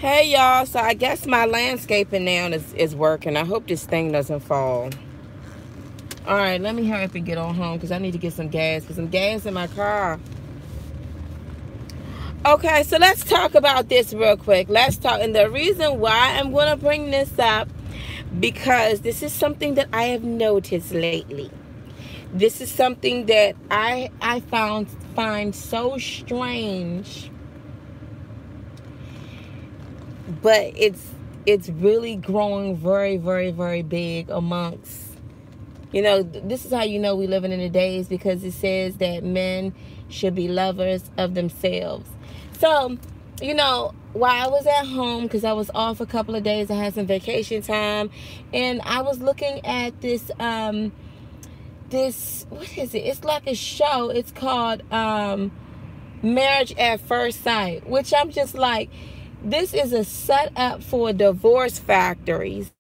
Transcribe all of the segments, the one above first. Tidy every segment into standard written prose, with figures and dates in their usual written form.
Hey y'all, so I guess my landscaping now is working. I hope this thing doesn't fall. Alright, let me hurry up and get on home because I need to get some gas. Put some gas in my car. Okay, so let's talk about this real quick. Let's talk. And the reason why I'm going to bring this up, because this is something that I have noticed lately. This is something that I find so strange, but it's really growing very, very, very big amongst, this is how you know we living in the days, because it says that men should be lovers of themselves. So, while I was at home, because I was off a couple of days, I had some vacation time, and I was looking at this what is it? It's like a show. It's called Marriage at First Sight, which I'm just like, this is a setup for divorce factories.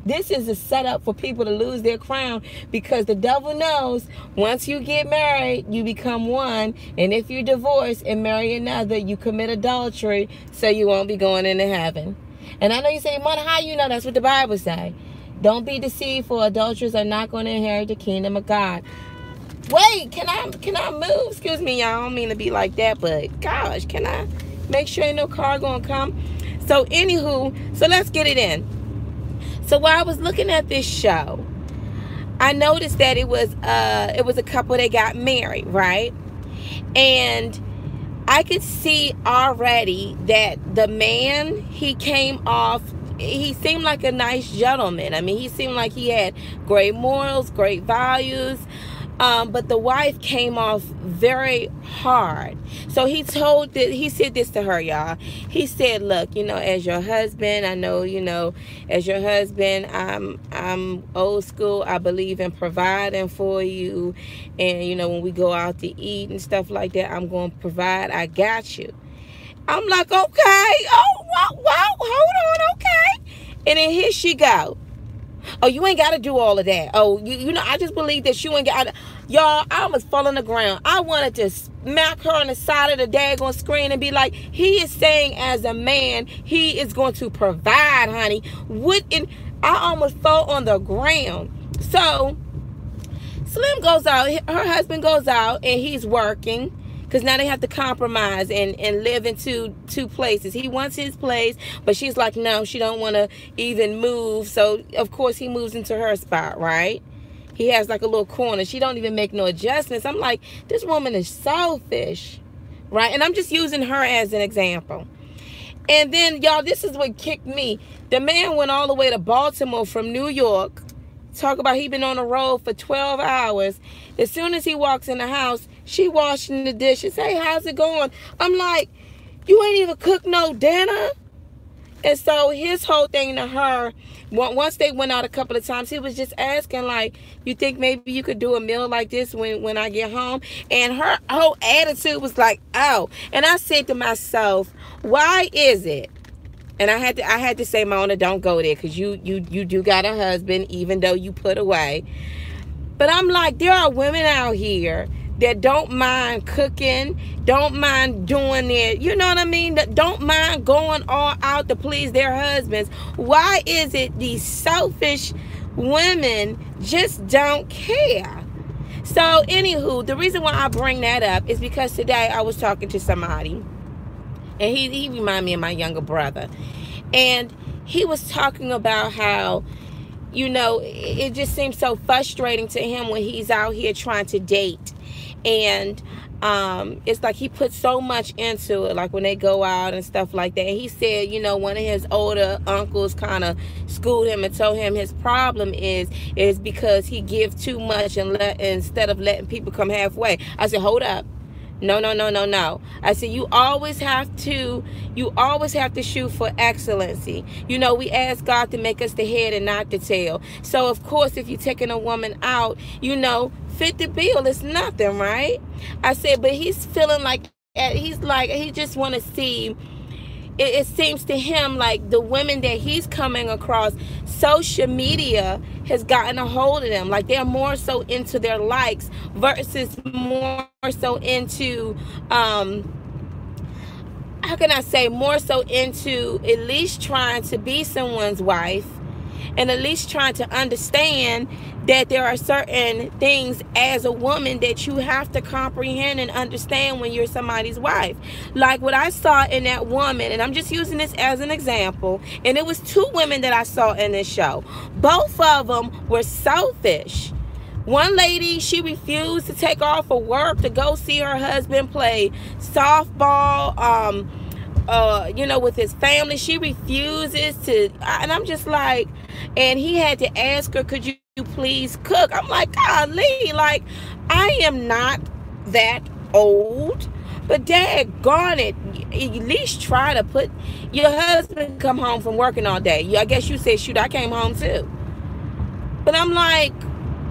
This is a setup for people to lose their crown, because the devil knows once you get married, you become one. And if you divorce and marry another, you commit adultery, so you won't be going into heaven. And I know you say, Mona, how you know? That's what the Bible say. Don't be deceived, for adulterers are not going to inherit the kingdom of God. Wait, can I move? Excuse me, y'all. I don't mean to be like that, but gosh, can I make sure ain't no car gonna come? So anywho, so let's get it in. So while I was looking at this show, I noticed that it was a couple that got married, right? And I could see already that the man, he seemed like a nice gentleman. I mean, he seemed like he had great morals, great values. But the wife came off very hard. So he said this to her, y'all. He said, look, as your husband, I know, as your husband, I'm old school. I believe in providing for you. And, when we go out to eat and stuff like that, I'm going to provide. I got you. I'm like, okay. Oh, wow, hold on, okay. And then here she go. Oh, you ain't got to do all of that. Oh, I just believe that you ain't got to. Y'all, I almost fell on the ground. I wanted to smack her on the side of the daggone screen and be like, he is saying as a man, he is going to provide, honey. I almost fell on the ground. So, Slim goes out. Her husband goes out and he's working. Because now they have to compromise and live in two places. He wants his place, but she's like, no, she don't want to even move. So, of course, he moves into her spot, right? He has like a little corner. She don't even make no adjustments. I'm like, this woman is selfish, right? And I'm just using her as an example. And then, y'all, this is what kicked me. The man went all the way to Baltimore from New York. Talk about he been on the road for 12 hours. As soon as he walks in the house, she washing the dishes. Hey, how's it going? I'm like, you ain't even cooked no dinner? And so his whole thing to her, once they went out a couple of times, he was just asking, like, you think maybe you could do a meal like this when I get home? And her whole attitude was like, oh. And I said to myself, why is it? And I had to say, Mona, don't go there, because you do got a husband, even though you put away. But I'm like, there are women out here that don't mind cooking, don't mind doing it, you know what I mean? That don't mind going all out to please their husbands. Why is it these selfish women just don't care? So, anywho, the reason why I bring that up is because today I was talking to somebody, and he reminded me of my younger brother. And he was talking about how, it just seems so frustrating to him when he's out here trying to date. And it's like he puts so much into it, like when they go out and stuff like that. And he said, one of his older uncles kind of schooled him and told him his problem is because he gives too much instead of letting people come halfway. I said, hold up. No. I said, you always have to shoot for excellency. We ask God to make us the head and not the tail. So, of course, if you're taking a woman out, fit the bill. It's nothing, right? I said, but he's feeling like, he just want to see. It seems to him like the women that he's coming across, social media has gotten a hold of them. Like they're more so into their likes versus more so into how can I say, more so into at least trying to be someone's wife, and at least trying to understand that there are certain things as a woman that you have to comprehend and understand when you're somebody's wife. Like what I saw in that woman, and I'm just using this as an example, and it was two women that I saw in this show. Both of them were selfish. One lady, she refused to take off for work to go see her husband play softball, with his family. She refuses to, and I'm just like, and he had to ask her, could you please cook? I'm like, golly, like, I am not that old, but daggone it, at least try to put your husband come home from working all day. I guess you said, shoot, I came home too. But I'm like,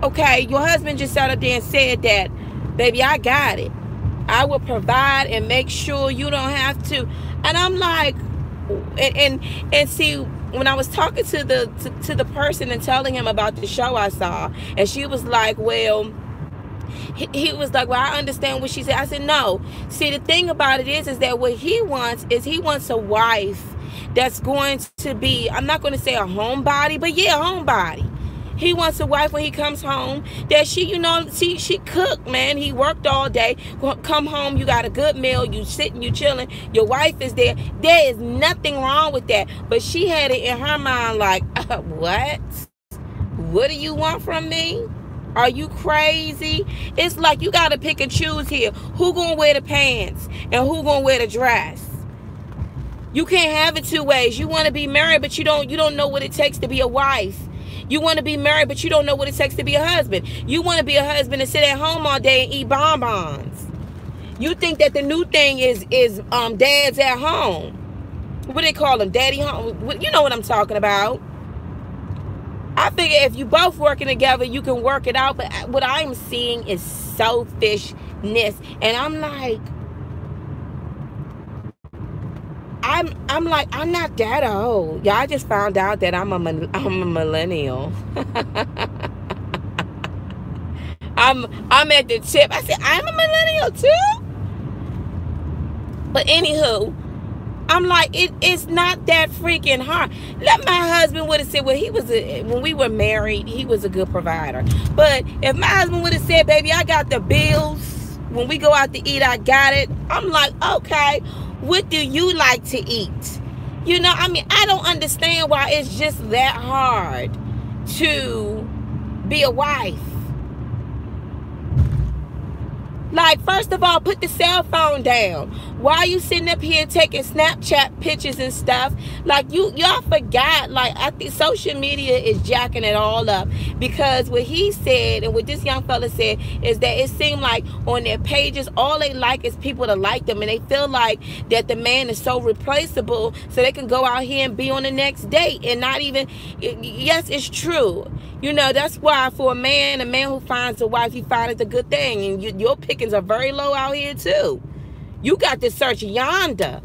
okay, your husband just sat up there and said that, baby, I got it. I will provide and make sure you don't have to. And I'm like, and see, when I was talking to the person and telling him about the show I saw, and she was like, well, he was like, well, I understand what she said. I said, no. See, the thing about it is that what he wants is he wants a wife that's going to be, I'm not going to say a homebody, but yeah, a homebody. He wants a wife when he comes home that she cooked, man. He worked all day. Come home, you got a good meal. You sitting, you chilling. Your wife is there. There is nothing wrong with that. But she had it in her mind like, what? What do you want from me? Are you crazy? It's like you got to pick and choose here. Who gonna wear the pants and who gonna wear the dress? You can't have it two ways. You want to be married, but you don't know what it takes to be a wife. You want to be married, but you don't know what it takes to be a husband. You want to be a husband and sit at home all day and eat bonbons. You think that the new thing is dads at home. What do they call them? Daddy home. You know what I'm talking about. I figure if you both working together, you can work it out. But what I'm seeing is selfishness. And I'm like, I'm like, I'm not that old. Yeah, I just found out that I'm a millennial. I'm at the tip. I said, I'm a millennial too? But anywho, I'm like, it's not that freaking hard. Let my husband would have said, well, when we were married, he was a good provider. But if my husband would have said, baby, I got the bills. When we go out to eat, I got it. I'm like, okay, what do you like to eat? You know, I mean, I don't understand why it's just that hard to be a wife. Like, first of all, put the cell phone down. Why are you sitting up here taking Snapchat pictures and stuff? Like, y'all forgot. Like, I think social media is jacking it all up. Because what he said and what this young fella said is that it seemed like on their pages, all they like is people to like them. And they feel like that the man is so replaceable so they can go out here and be on the next date. And not even, yes, it's true. You know, that's why for a man who finds a wife, he finds a good thing. And your pickings are very low out here, too. You got to search yonder.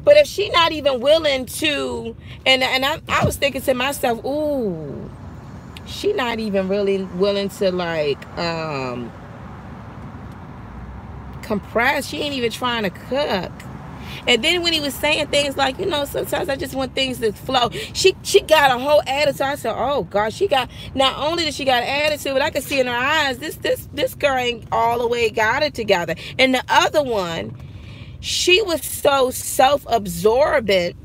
But if she not even willing to, and I was thinking to myself, ooh, she not even really willing to, like, compress. She ain't even trying to cook. And then when he was saying things like, you know, sometimes I just want things to flow. She got a whole attitude. I said, oh God, not only did she got an attitude, but I could see in her eyes, this girl ain't all the way got it together. And the other one, she was so self-absorbent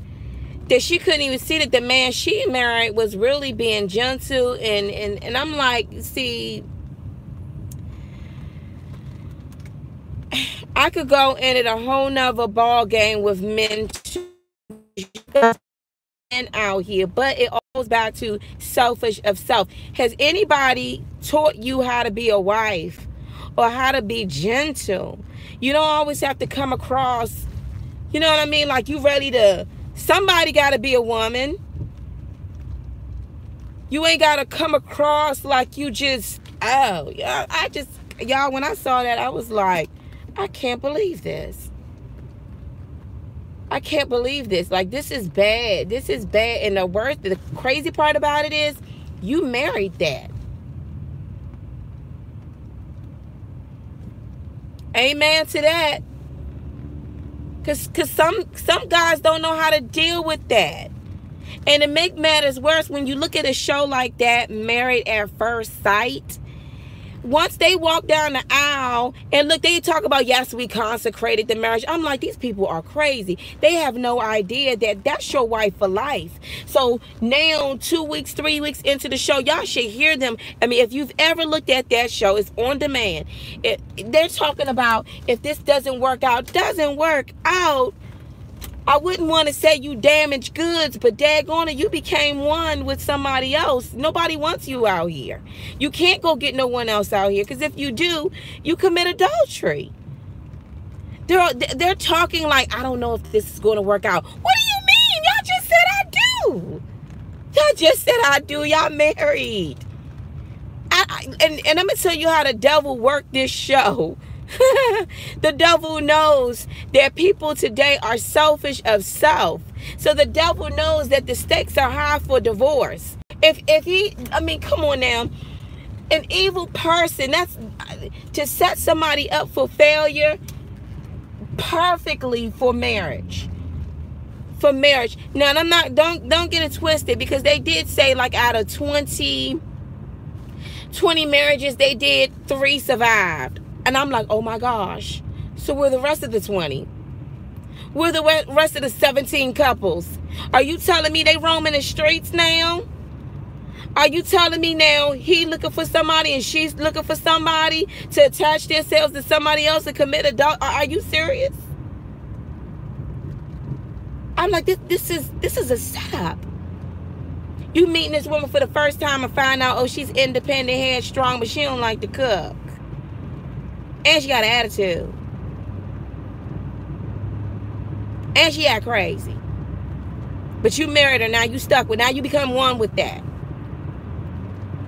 that she couldn't even see that the man she married was really being gentle. And I'm like, see, I could go in at a whole nother ball game with men out here, but it all goes back to selfish of self. Has anybody taught you how to be a wife or how to be gentle? You don't always have to come across, you know what I mean? Like you ready to, somebody got to be a woman. You ain't got to come across like you just, oh, yeah. Y'all, when I saw that, I was like, I can't believe this. I can't believe this. Like, this is bad. This is bad. And the crazy part about it is, you married that. Amen to that. Cause some guys don't know how to deal with that. And to make matters worse, when you look at a show like that, Married at First Sight, once they walk down the aisle and look, they talk about, yes, we consecrated the marriage. I'm like, these people are crazy. They have no idea that that's your wife for life. So now 2 weeks, 3 weeks into the show, y'all should hear them. I mean, if you've ever looked at that show, it's on demand. They're talking about, if this doesn't work out, I wouldn't want to say you damaged goods, but daggone it, you became one with somebody else. Nobody wants you out here. You can't go get no one else out here, because if you do, you commit adultery. They're talking like, I don't know if this is going to work out. What do you mean? Y'all just said I do. Y'all just said I do. Y'all married. And I'm going to tell you how the devil worked this show. The devil knows that people today are selfish of self. So the devil knows that the stakes are high for divorce. If he, I mean, come on now. An evil person, that's to set somebody up for failure perfectly for marriage. For marriage. Now, and I'm not, don't get it twisted, because they did say, like, out of 20 marriages they did, 3 survived. And I'm like, oh my gosh. So we're the rest of the 20. We're the rest of the 17 couples. Are you telling me they roaming the streets now? Are you telling me now he looking for somebody and she's looking for somebody to attach themselves to somebody else and commit adultery? Are you serious? I'm like, this is a setup. You meeting this woman for the first time and find out, oh, she's independent, headstrong, but she don't like to cook. And she got an attitude. And she act crazy. But you married her, now you stuck with, now you become one with that.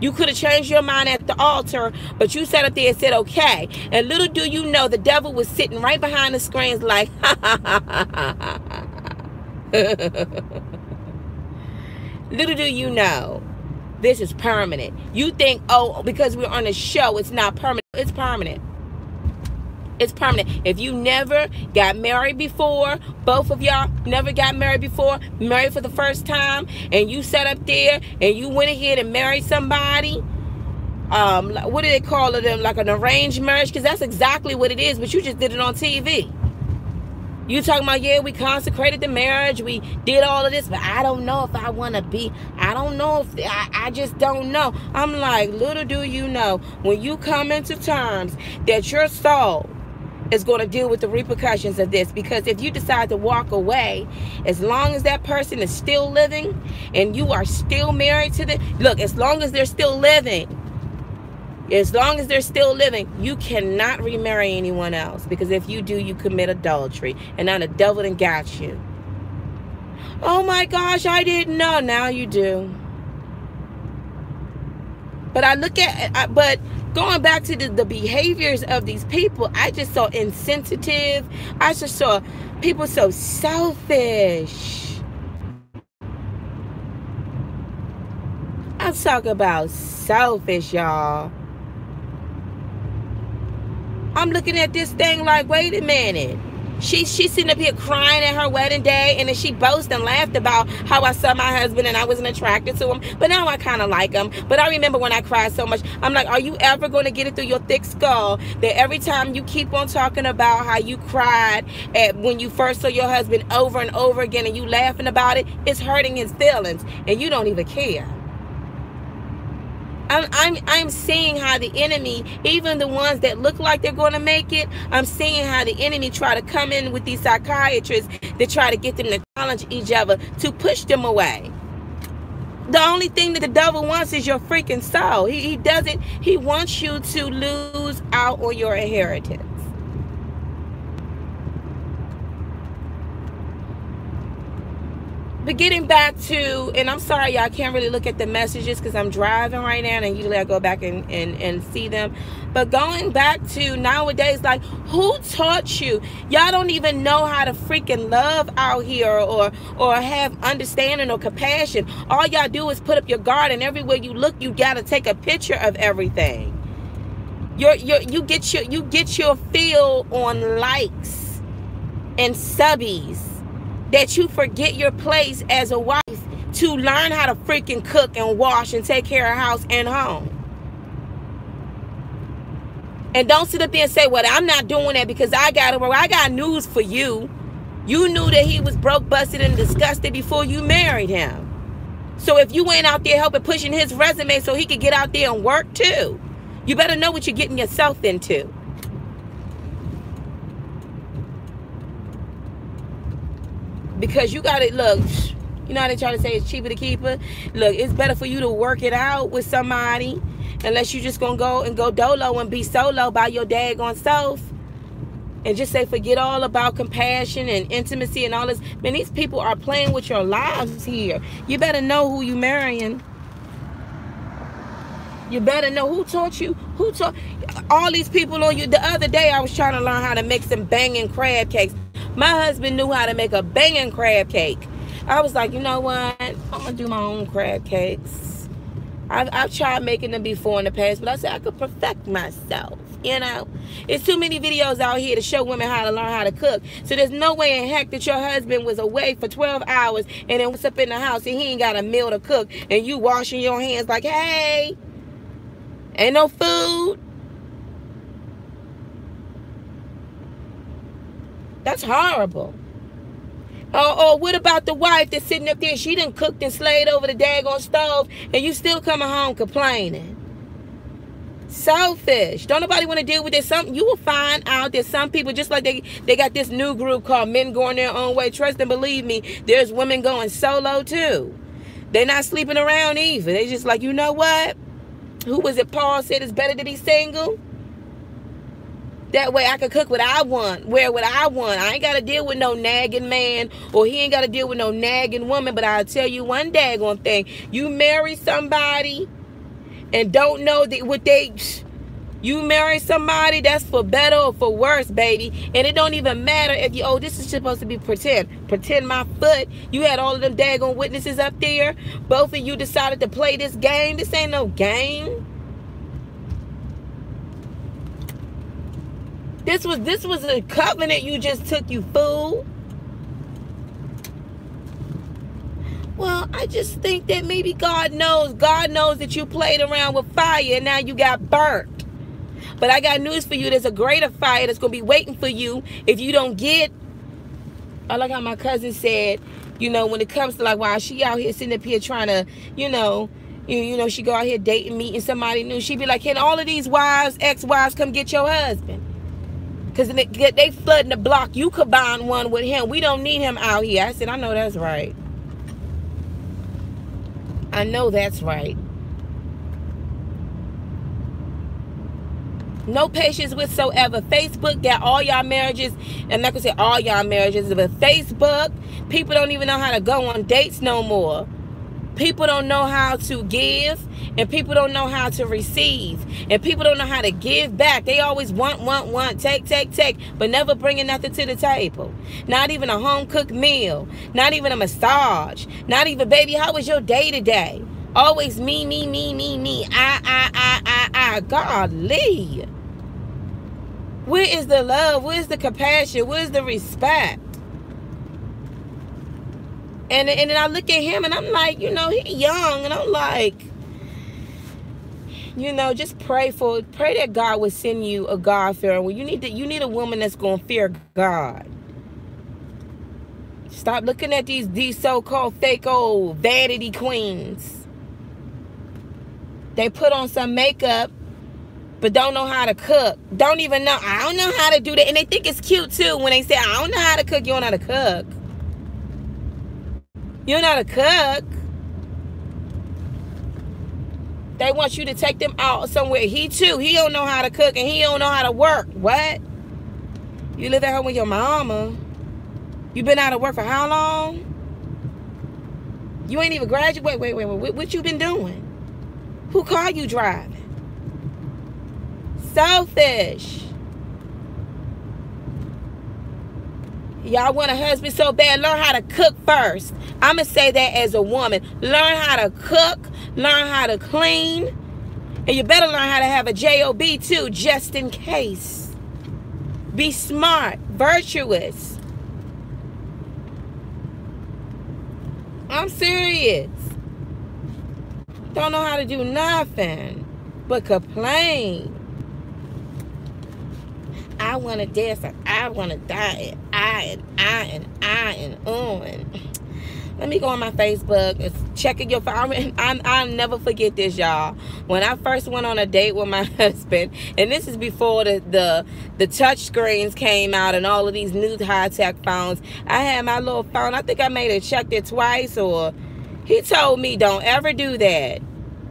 You could have changed your mind at the altar, but you sat up there and said, okay. And little do you know, the devil was sitting right behind the screens like, ha, ha, ha, ha, ha, ha. Little do you know, this is permanent. You think, oh, because we're on a show, it's not permanent. It's permanent. It's permanent. If you never got married before, both of y'all never got married before, married for the first time, and you sat up there and you went ahead and married somebody, what do they call it? Like an arranged marriage? Because that's exactly what it is, but you just did it on TV. You talking about, yeah, we consecrated the marriage, we did all of this, but I don't know if I want to be, I don't know if, I just don't know. I'm like, little do you know, when you come into terms that your soul is going to deal with the repercussions of this, because if you decide to walk away, as long as that person is still living and you are still married to them, look, as long as they're still living, you cannot remarry anyone else, because if you do, you commit adultery, and now the devil done got you. Oh my gosh, I didn't know. Now you do. But I look at, but going back to the behaviors of these people, I just saw insensitive. I just saw people so selfish. I'm talking about selfish, y'all. I'm looking at this thing like, wait a minute. She's sitting up here crying at her wedding day, and then she boasted and laughed about how I saw my husband and I wasn't attracted to him, but now I kind of like him. But I remember when I cried so much. I'm like, are you ever going to get it through your thick skull that every time you keep on talking about how you cried when you first saw your husband over and over again, and you laughing about it, it's hurting his feelings, and you don't even care? I'm seeing how the enemy, even the ones that look like they're going to make it, I'm seeing how the enemy try to come in with these psychiatrists that try to get them to challenge each other, to push them away. The only thing that the devil wants is your freaking soul. He wants you to lose out on your inheritance. But getting back to, and I'm sorry, y'all can't really look at the messages because I'm driving right now, and usually I go back and see them. But going back to nowadays, like, who taught you? Y'all don't even know how to freaking love out here, or have understanding or compassion. All y'all do is put up your guard, and everywhere you look, you gotta take a picture of everything. You get your feel on likes. and subbies that you forget your place as a wife to learn how to freaking cook and wash and take care of house and home. And don't sit up there and say, well, I'm not doing that because I got to work. I got news for you. You knew that he was broke, busted, and disgusted before you married him. So if you ain't out there helping pushing his resume so he could get out there and work too, you better know what you're getting yourself into. Because you got it, look, you know how they try to say it's cheaper to keep her? Look, it's better for you to work it out with somebody unless you just gonna go dolo and be solo by your daggone self. And just say forget all about compassion and intimacy and all this. Man, these people are playing with your lives here. You better know who you marrying. You better know who taught you. Who taught all these people on you. The other day I was trying to learn how to make some banging crab cakes. My husband knew how to make a banging crab cake. I was like, you know what? I'm gonna do my own crab cakes. I've tried making them before in the past, but I said I could perfect myself. You know, it's too many videos out here to show women how to learn how to cook. So there's no way in heck that your husband was away for 12 hours and then was up in the house and he ain't got a meal to cook and you washing your hands like, hey, ain't no food. That's horrible. Or what about the wife that's sitting up there? She done cooked and slayed over the daggone stove and you still coming home complaining. Selfish. Don't nobody want to deal with this. You will find out that some people, just like they got this new group called Men Going Their Own Way. Trust and believe me, there's women going solo too. They're not sleeping around either. They just like, you know what? Who was it? Paul said it's better to be single. That way I can cook what I want, wear what I want. I ain't got to deal with no nagging man, or he ain't got to deal with no nagging woman. But I'll tell you one daggone thing. You marry somebody and don't know that you marry somebody, that's for better or for worse, baby. And it don't even matter if you, oh, this is supposed to be pretend my foot. You had all of them daggone witnesses up there. Both of you decided to play this game. This ain't no game. This was a covenant you just took, you fool. Well, I just think that maybe God knows that you played around with fire and now you got burnt. But I got news for you. There's a greater fire that's going to be waiting for you if you don't get. I like how my cousin said, you know, when it comes to like, wow, she out here sitting up here trying to, you know, she go out here dating, meeting somebody new. She be like, can all of these wives, ex-wives come get your husband? Because they flooding the block. You combine one with him. We don't need him out here. I said, I know that's right. I know that's right. No patience whatsoever. Facebook got all y'all marriages. I'm not going to say all y'all marriages, but Facebook, people don't even know how to go on dates no more. People don't know how to give, and people don't know how to receive, and people don't know how to give back. They always want, take, but never bringing nothing to the table. Not even a home-cooked meal. Not even a massage. Not even, baby, how was your day today? Always me. I. Golly. Where is the love? Where is the compassion? Where is the respect? And then I look at him and I'm like, you know, he's young. And I'm like, you know, just pray that God will send you a God-fearing. Well, you need a woman that's going to fear God. Stop looking at these so-called fake old vanity queens. They put on some makeup, but don't know how to cook. Don't even know. I don't know how to do that. And they think it's cute, too, when they say, I don't know how to cook. You don't know how to cook. You don't know how to cook. They want you to take them out somewhere. He don't know how to cook and he don't know how to work. What? You live at home with your mama. You been out of work for how long? You ain't even graduated. Wait. What you been doing? Who car you driving? Selfish. Y'all want a husband so bad, learn how to cook first. I'm going to say that as a woman. Learn how to cook. Learn how to clean. And you better learn how to have a job too, just in case. Be smart. Virtuous. I'm serious. Don't know how to do nothing but complain. I want to dance and I want to die and on. Let me go on my Facebook and checking your phone. I'll never forget this, y'all. When I first went on a date with my husband, and this is before the touch screens came out and all of these new high-tech phones, I had my little phone. I think I may have checked it twice, or he told me, don't ever do that.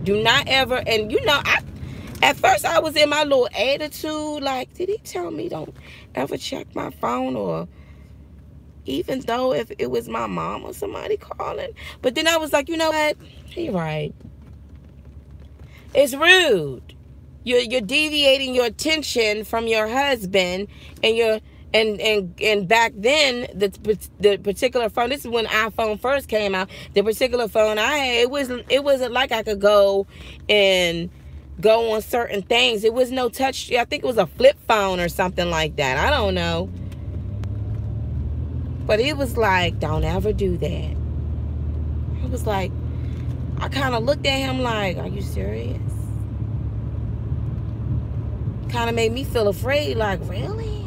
Do not ever. And you know, at first I was in my little attitude, like, did he tell me don't ever check my phone? Or even though if it was my mom or somebody calling. But then I was like, you know what? He right. It's rude. You're deviating your attention from your husband, and you're and back then the particular phone, this is when iPhone first came out, the particular phone I had, it wasn't like I could go on certain things. It was no touch. I think it was a flip phone or something like that. I don't know. But it was like, don't ever do that. I was like, I kind of looked at him like, are you serious? Kind of made me feel afraid, like, really?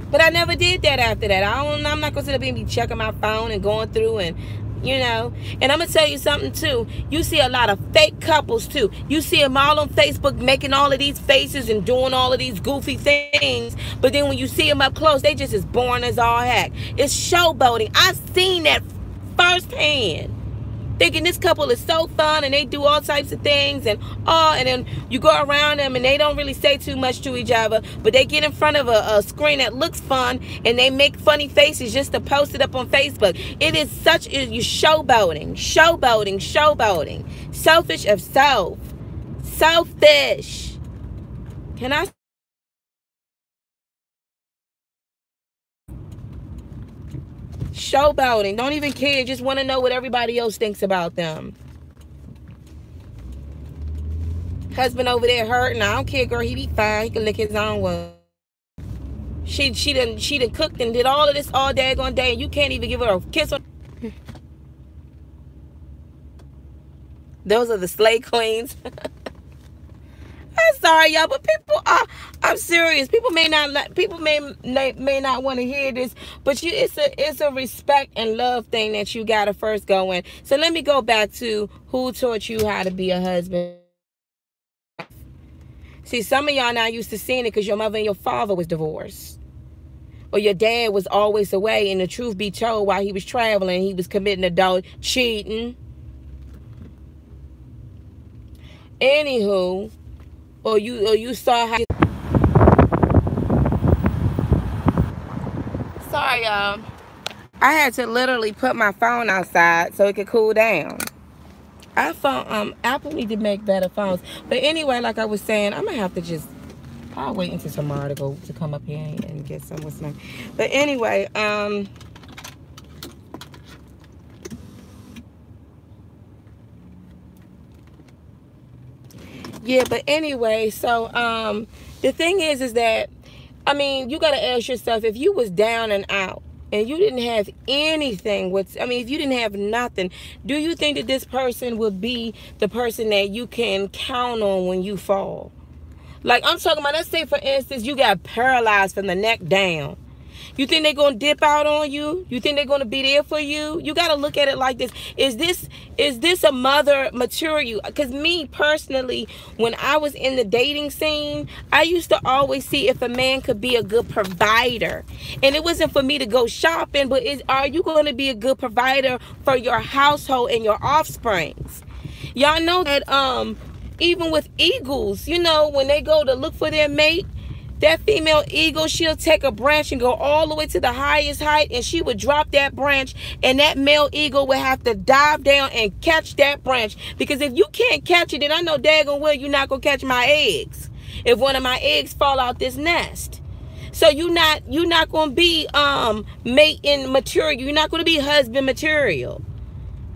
But I never did that after that. I'm not going to sit up and be checking my phone and going through and, you know. And I'm going to tell you something, too. You see a lot of fake couples, too. You see them all on Facebook making all of these faces and doing all of these goofy things. But then when you see them up close, they just as boring as all heck. It's showboating. I've seen that firsthand. Thinking this couple is so fun and they do all types of things and then you go around them and they don't really say too much to each other, but they get in front of a screen that looks fun and they make funny faces just to post it up on Facebook. It is such you showboating. Selfish of self. Selfish. Can I? Showboating. Don't even care. Just want to know what everybody else thinks about them. Husband over there hurting. I don't care, girl. He be fine. He can lick his own wound. She done cooked and did all of this all daggone day, and you can't even give her a kiss on. Those are the slay queens. I'm sorry, y'all, but people are. I'm serious. People may not want to hear this, but it's a respect and love thing that you gotta first go in. So let me go back to who taught you how to be a husband. See, some of y'all not used to seeing it because your mother and your father was divorced, or your dad was always away. And the truth be told, while he was traveling, he was committing adult cheating. Anywho. Or you saw how. Sorry, y'all. I had to literally put my phone outside so it could cool down. I found Apple need to make better phones. But anyway, like I was saying, I'm gonna have to I'll wait until tomorrow to come up here and get some with some. But anyway, yeah, but anyway, so the thing is that, I mean, you got to ask yourself, if you was down and out and you didn't have anything if you didn't have nothing, do you think that this person would be the person that you can count on when you fall? Like, I'm talking about, let's say for instance, you got paralyzed from the neck down. You think they're going to dip out on you? You think they're going to be there for you? You got to look at it like this. Is this a mother material? Because me personally, when I was in the dating scene, I used to always see if a man could be a good provider. And it wasn't for me to go shopping, but are you going to be a good provider for your household and your offsprings? Y'all know that even with eagles, you know, when they go to look for their mate, that female eagle, she'll take a branch and go all the way to the highest height, and she would drop that branch, and that male eagle would have to dive down and catch that branch. Because if you can't catch it, then I know daggone well you're not going to catch my eggs. If one of my eggs fall out this nest. So you're not going to be mating material. You're not going to be husband material.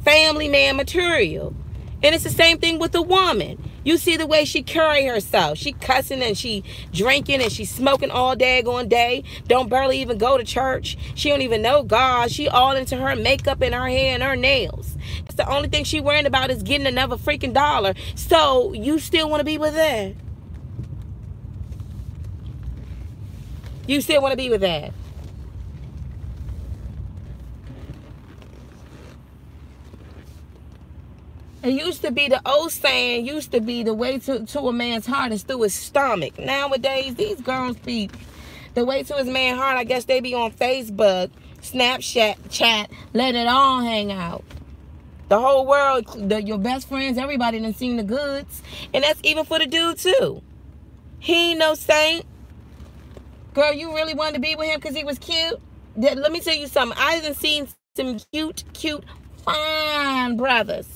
Family man material. And it's the same thing with a woman. You see the way she carry herself. She cussing and she drinking and she smoking all daggone day. Don't barely even go to church. She don't even know God. She all into her makeup and her hair and her nails. That's the only thing she worrying about is getting another freaking dollar. So you still want to be with that? You still want to be with that? It used to be, the old saying used to be, the way to a man's heart is through his stomach. Nowadays, these girls be, the way to his man's heart, I guess they be on Facebook, Snapchat, chat, let it all hang out. The whole world, your best friends, everybody done seen the goods. And that's even for the dude too. He ain't no saint. Girl, you really wanted to be with him because he was cute? Let me tell you something. I done seen some cute, fine brothers.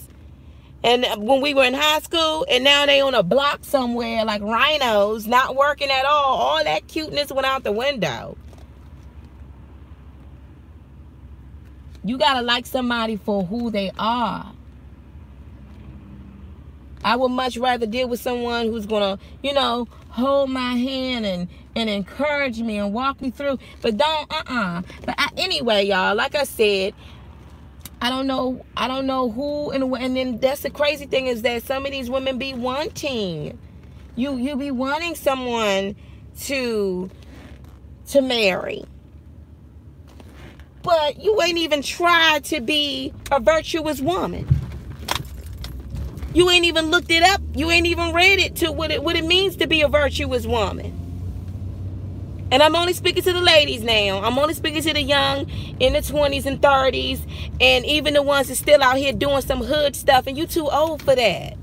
And when we were in high school, and now they on a block somewhere like rhinos, not working at all that cuteness went out the window. You gotta like somebody for who they are. I would much rather deal with someone who's gonna, hold my hand and encourage me and walk me through. But don't, anyway, y'all, like I said, I don't know who, and then that's the crazy thing is that some of these women be wanting. You be wanting someone to marry. But you ain't even tried to be a virtuous woman. You ain't even looked it up. You ain't even read it to what it means to be a virtuous woman. And I'm only speaking to the ladies now. I'm only speaking to the young in the 20s and 30s. And even the ones that's still out here doing some hood stuff. And you too old for that.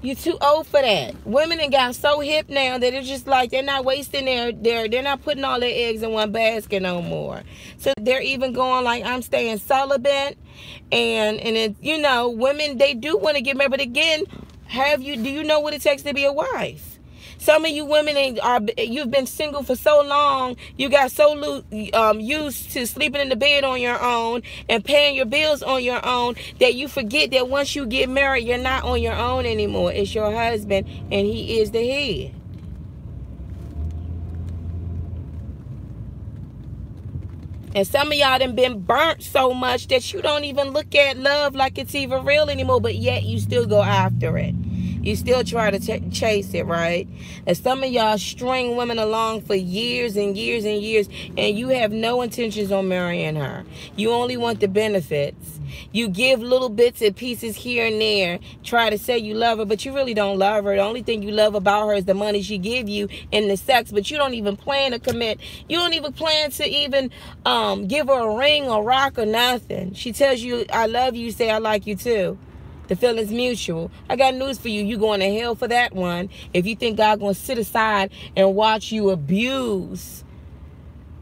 You too old for that. Women done got so hip now that it's just like they're not wasting they're not putting all their eggs in one basket no more. So they're even going like, I'm staying celibate. And it, women, they do want to get married. But again, do you know what it takes to be a wife? Some of you women you've been single for so long, you got so used to sleeping in the bed on your own and paying your bills on your own that you forget that once you get married, you're not on your own anymore. It's your husband, and he is the head. And some of y'all done been burnt so much that you don't even look at love like it's even real anymore, but yet you still go after it. You still try to chase it, right? And some of y'all string women along for years and years and years, and you have no intentions on marrying her. You only want the benefits. You give little bits and pieces here and there, try to say you love her, but you really don't love her. The only thing you love about her is the money she give you and the sex, but you don't even plan to commit. You don't even plan to even give her a ring or rock or nothing. She tells you, I love you, you say, I like you too. The feeling's mutual. I got news for you. You going to hell for that one. If you think God going to sit aside and watch you abuse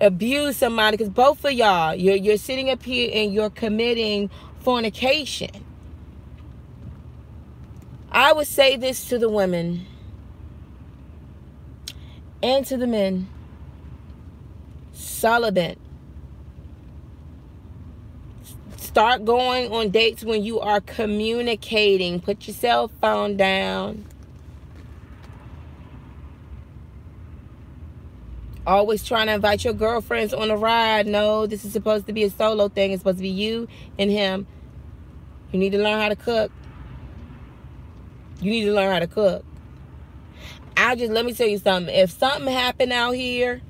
somebody, because both of y'all, you're sitting up here and you're committing fornication. I would say this to the women and to the men. Celibate. Start going on dates when you are communicating. Put your cell phone down. Always trying to invite your girlfriends on a ride. No, this is supposed to be a solo thing. It's supposed to be you and him. You need to learn how to cook. You need to learn how to cook. Let me tell you something. If something happened out here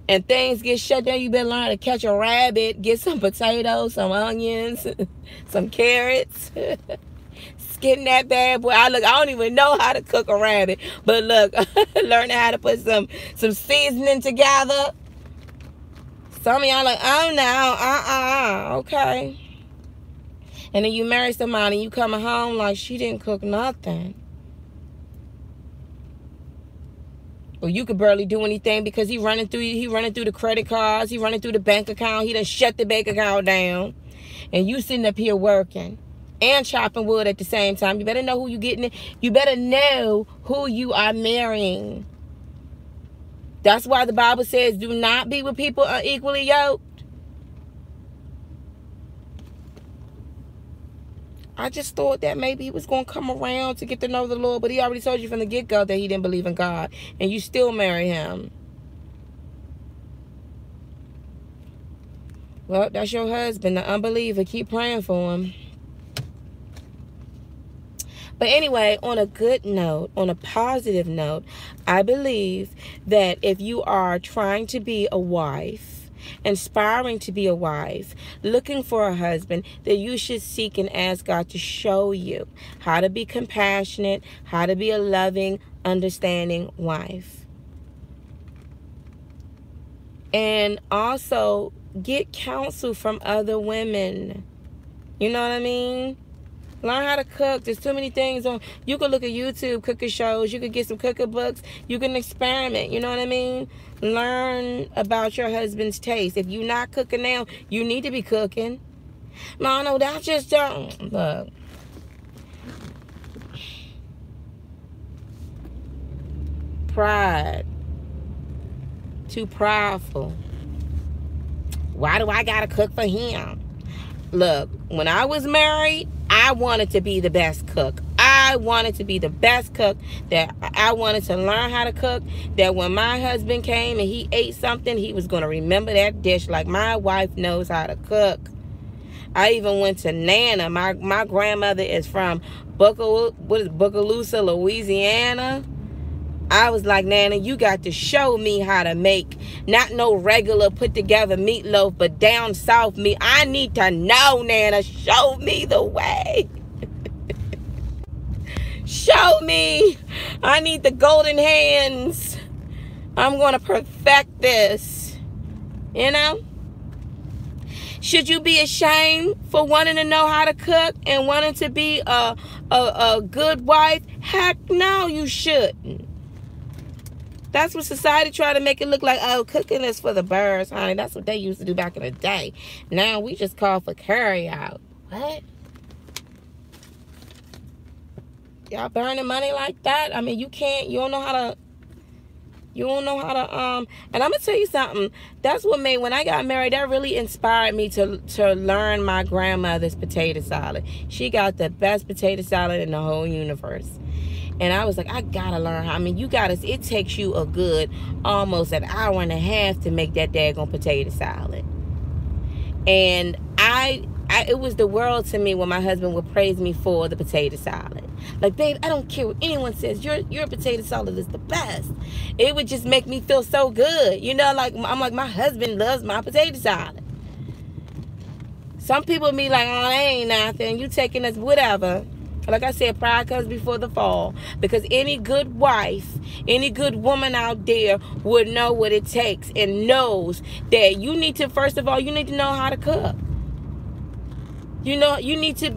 and things get shut down, you better learn how to catch a rabbit, get some potatoes, some onions, some carrots, skin that bad boy. I don't even know how to cook a rabbit, but look, learning how to put some seasoning together. Some of y'all like, oh no, okay. And then you marry somebody and you coming home like she didn't cook nothing. Or you could barely do anything because he running through the credit cards, he running through the bank account, he done shut the bank account down. And you sitting up here working and chopping wood at the same time. You better know who you getting. You better know who you are marrying. That's why the Bible says, do not be with people unequally yoked. I just thought that maybe he was going to come around to get to know the Lord, but he already told you from the get-go that he didn't believe in God, and you still marry him. Well, that's your husband, the unbeliever. Keep praying for him. But anyway, on a good note, on a positive note, I believe that if you are trying to be a wife, aspiring to be a wife, looking for a husband, that you should seek and ask God to show you how to be compassionate, how to be a loving, understanding wife. And also get counsel from other women. You know what I mean? Learn how to cook. There's too many things on. You can look at YouTube cooking shows. You can get some cooking books. You can experiment. You know what I mean? Learn about your husband's taste. If you're not cooking now, you need to be cooking. No, that just don't. Look. Pride. Too prideful. Why do I gotta cook for him? Look, when I was married, I wanted to be the best cook. I wanted to be the best cook. That I wanted to learn how to cook. That when my husband came and he ate something, he was going to remember that dish like my wife knows how to cook. I even went to Nana. My grandmother is from Bogalusa, Louisiana. I was like, Nana, you got to show me how to make not no regular put together meatloaf, but down south meat. I need to know, Nana. Show me the way. Show me. I need the golden hands. I'm going to perfect this. You know? Should you be ashamed for wanting to know how to cook and wanting to be a good wife? Heck no, you shouldn't. That's what society tried to make it look like. Oh, cooking is for the birds, honey. That's what they used to do back in the day. Now we just call for carry out. What? Y'all burning money like that? I mean, you don't know how to, and I'm going to tell you something. That's what made, when I got married, that really inspired me to learn my grandmother's potato salad. She got the best potato salad in the whole universe. And I was like, I gotta learn how. I mean, it takes you a good almost an hour and a half to make that daggone potato salad. And it was the world to me when my husband would praise me for the potato salad. Like, babe, I don't care what anyone says, your potato salad is the best. It would just make me feel so good. You know, like, I'm like, my husband loves my potato salad. Some people be like, oh, that ain't nothing. You taking us whatever. Like I said, pride comes before the fall. Because any good wife, any good woman out there would know what it takes and knows that you need to, first of all, you need to know how to cook. You know, you need to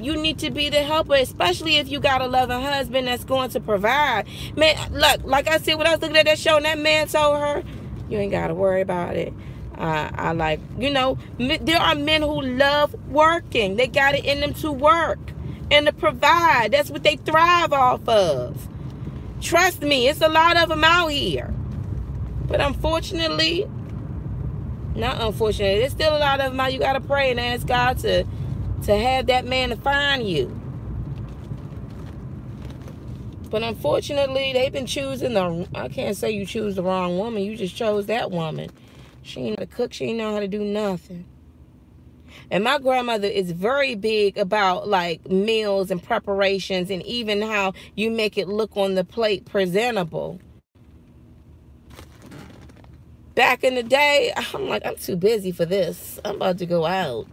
be the helper, especially if you got a loving husband that's going to provide. Man, look, like I said, when I was looking at that show and that man told her, you ain't got to worry about it. I like, you know, there are men who love working. They got it in them to work and to provide. That's what they thrive off of. Trust me, it's a lot of them out here. But unfortunately, not unfortunately, there's still a lot of them out. You got to pray and ask God to have that man to find you. But unfortunately, they've been choosing I can't say you choose the wrong woman. You just chose that woman. She ain't know how to cook. She ain't know how to do nothing. And my grandmother is very big about like meals and preparations and even how you make it look on the plate presentable. Back in the day, I'm like, I'm too busy for this. I'm about to go out.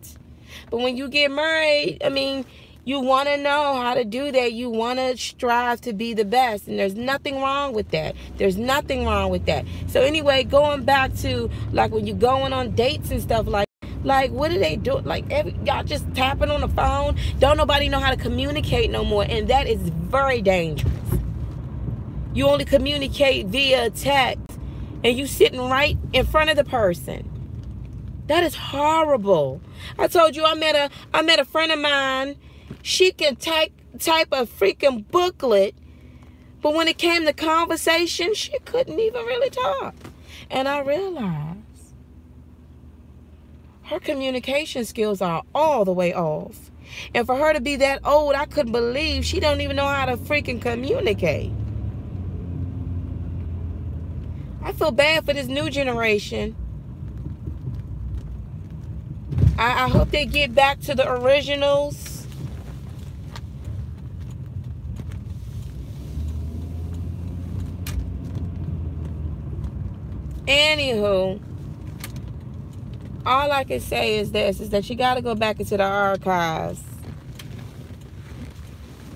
But when you get married, I mean, you want to know how to do that. You want to strive to be the best. And there's nothing wrong with that. There's nothing wrong with that. So anyway, going back to like when you're going on dates and stuff like what do they do? Like y'all just tapping on the phone. Don't nobody know how to communicate no more. And that is very dangerous. You only communicate via text. And you sitting right in front of the person. That is horrible. I told you I met a friend of mine. She can type a freaking booklet, but when it came to conversation, she couldn't even really talk. And I realized her communication skills are all the way off. And for her to be that old, I couldn't believe she don't even know how to freaking communicate. I feel bad for this new generation. I hope they get back to the originals. Anywho, all I can say is this, is that you got to go back into the archives.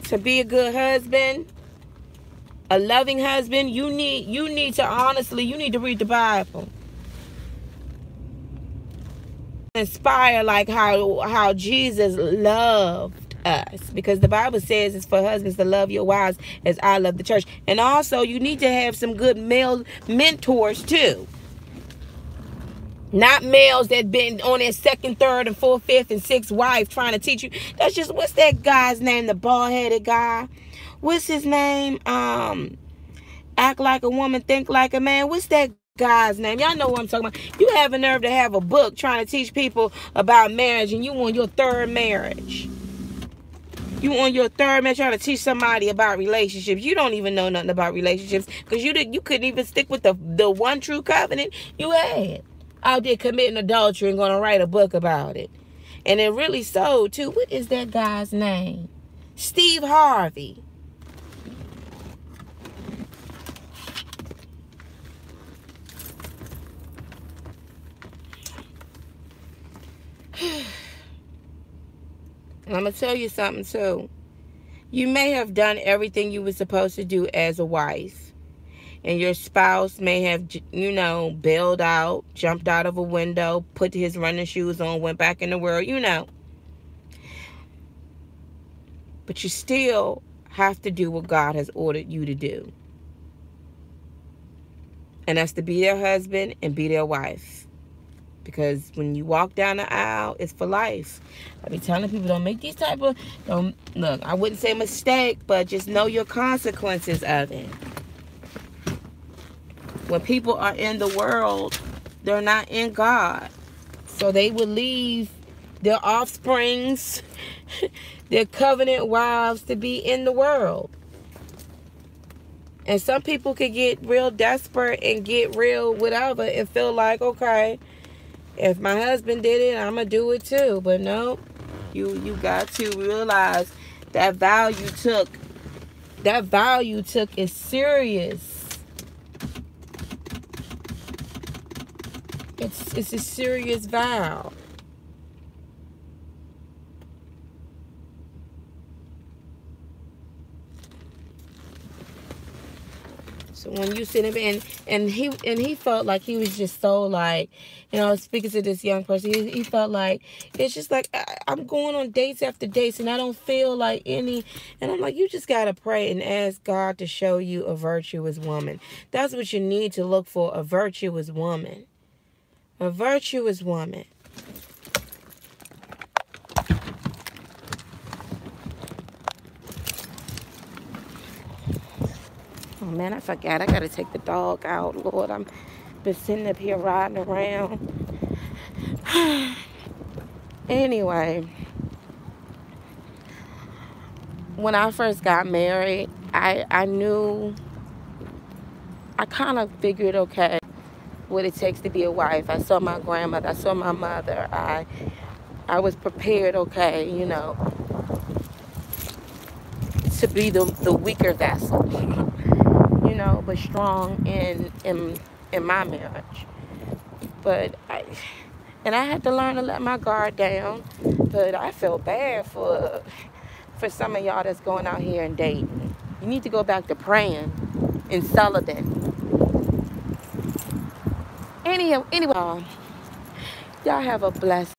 To be a good husband, a loving husband, you need to honestly, you need to read the Bible. Inspire like how Jesus loved us, because the Bible says it's for husbands to love your wives as I love the church. And also you need to have some good male mentors too. Not males that been on their second, third, and fourth, fifth, and sixth wife trying to teach you. That's just, what's that guy's name? The bald-headed guy. What's his name? Act like a woman, think like a man. What's that guy's name? Y'all know what I'm talking about. You have a nerve to have a book trying to teach people about marriage, and you on your third marriage. You on your third marriage trying to teach somebody about relationships. You don't even know nothing about relationships, because you couldn't even stick with the one true covenant you had. Out there committing adultery and going to write a book about it. And it really sold too. What is that guy's name? Steve Harvey. And I'm going to tell you something too. You may have done everything you were supposed to do as a wife. And your spouse may have, you know, bailed out, jumped out of a window, put his running shoes on, went back in the world, you know. But you still have to do what God has ordered you to do. And that's to be their husband and be their wife. Because when you walk down the aisle, it's for life. I be telling people, don't make these type of, look, I wouldn't say mistake, but just know your consequences of it. When people are in the world, they're not in God. So they will leave their offsprings, their covenant wives, to be in the world. And some people could get real desperate and get real whatever and feel like, okay, if my husband did it, I'm going to do it too. But no, you got to realize that vow you took is serious. It's a serious vow. So when you sit him and he felt like he was just so like, you know, speaking to this young person, he felt like, it's just like, I'm going on dates after dates and I don't feel like any. And I'm like, you just got to pray and ask God to show you a virtuous woman. That's what you need to look for, a virtuous woman. A virtuous woman. Oh man, I forgot. I gotta take the dog out. Lord, I'm been sitting up here riding around. Anyway, when I first got married, I knew, I kind of figured, okay, what it takes to be a wife. I saw my grandmother, I saw my mother. I was prepared, okay, you know, to be the weaker vessel, you know, but strong in my marriage. But I had to learn to let my guard down. But I feel bad for some of y'all that's going out here and dating. You need to go back to praying and celibate. Anyway, y'all have a blessed